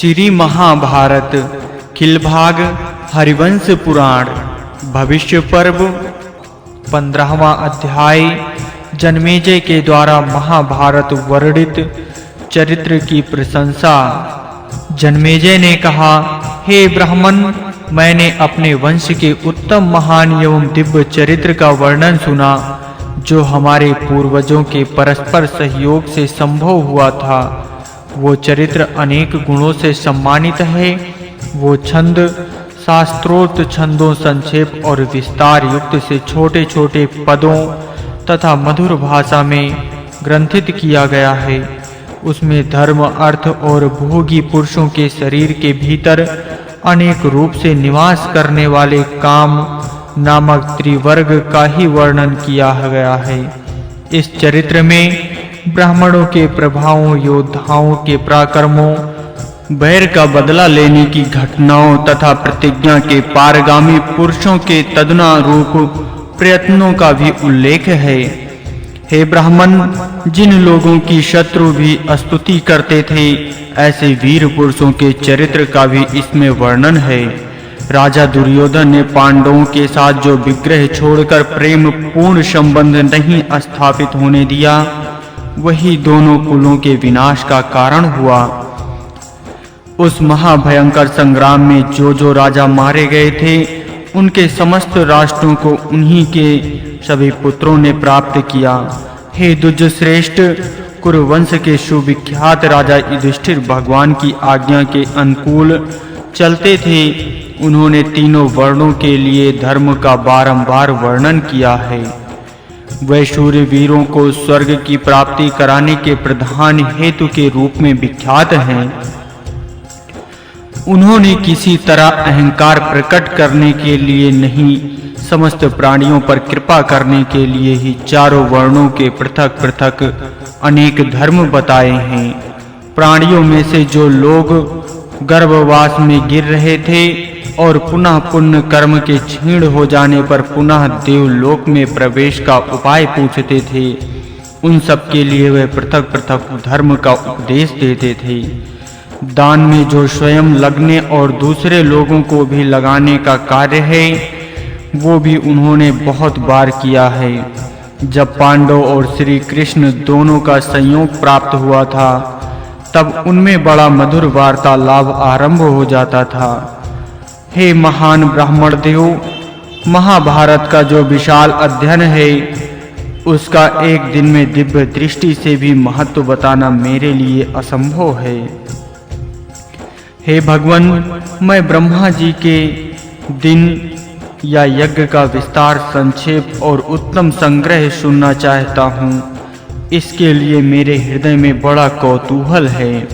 श्री महाभारत खिलभाग हरिवंश पुराण भविष्य पर्व 15वां अध्याय। जन्मेजय के द्वारा महाभारत वर्णित चरित्र की प्रशंसा। जन्मेजय ने कहा, हे ब्राह्मण, मैंने अपने वंश के उत्तम महान एवं दिव्य चरित्र का वर्णन सुना, जो हमारे पूर्वजों के परस्पर सहयोग से संभव हुआ था। वो चरित्र अनेक गुणों से सम्मानित है। वो छंद शास्त्रोक्त छंदों, संक्षेप और विस्तार युक्त से छोटे छोटे पदों तथा मधुर भाषा में ग्रंथित किया गया है। उसमें धर्म, अर्थ और भोगी पुरुषों के शरीर के भीतर अनेक रूप से निवास करने वाले काम नामक त्रिवर्ग का ही वर्णन किया गया है। इस चरित्र में ब्राह्मणों के प्रभावों, योद्धाओं के पराक्रमों, बैर का बदला लेने की घटनाओं तथा प्रतिज्ञा के पारगामी पुरुषों के तदनुरूप प्रयत्नों का भी उल्लेख है। हे ब्राह्मण, जिन लोगों की शत्रु भी स्तुति करते थे, ऐसे वीर पुरुषों के चरित्र का भी इसमें वर्णन है। राजा दुर्योधन ने पांडवों के साथ जो विग्रह छोड़कर प्रेम पूर्ण संबंध नहीं स्थापित होने दिया, वही दोनों कुलों के विनाश का कारण हुआ। उस महाभयंकर संग्राम में जो राजा मारे गए थे, उनके समस्त राष्ट्रों को उन्हीं के सभी पुत्रों ने प्राप्त किया। हे दुर्जश्रेष्ठ, कुरुवंश के सुविख्यात राजा युधिष्ठिर भगवान की आज्ञा के अनुकूल चलते थे। उन्होंने तीनों वर्णों के लिए धर्म का बारंबार वर्णन किया है। वे शूरवीरों को स्वर्ग की प्राप्ति कराने के प्रधान हेतु के रूप में विख्यात हैं। उन्होंने किसी तरह अहंकार प्रकट करने के लिए नहीं, समस्त प्राणियों पर कृपा करने के लिए ही चारों वर्णों के पृथक पृथक अनेक धर्म बताए हैं। प्राणियों में से जो लोग गर्भवास में गिर रहे थे और पुनः पुण्य कर्म के क्षीण हो जाने पर पुनः देवलोक में प्रवेश का उपाय पूछते थे, उन सब के लिए वे पृथक पृथक धर्म का उपदेश देते थे। दान में जो स्वयं लगने और दूसरे लोगों को भी लगाने का कार्य है, वो भी उन्होंने बहुत बार किया है। जब पांडव और श्री कृष्ण दोनों का संयोग प्राप्त हुआ था, तब उनमें बड़ा मधुर वार्तालाप आरंभ हो जाता था। हे महान ब्राह्मण देव, महाभारत का जो विशाल अध्ययन है, उसका एक दिन में दिव्य दृष्टि से भी महत्व बताना मेरे लिए असंभव है। हे भगवान, मैं ब्रह्मा जी के दिन या यज्ञ का विस्तार, संक्षेप और उत्तम संग्रह सुनना चाहता हूँ। इसके लिए मेरे हृदय में बड़ा कौतूहल है।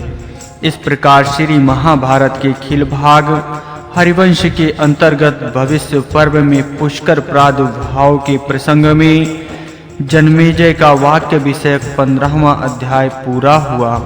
इस प्रकार श्री महाभारत के खिलभाग हरिवंश के अंतर्गत भविष्य पर्व में पुष्कर प्रादुर्भाव के प्रसंग में जन्मेजय का वाक्य विषयक 15वां अध्याय पूरा हुआ।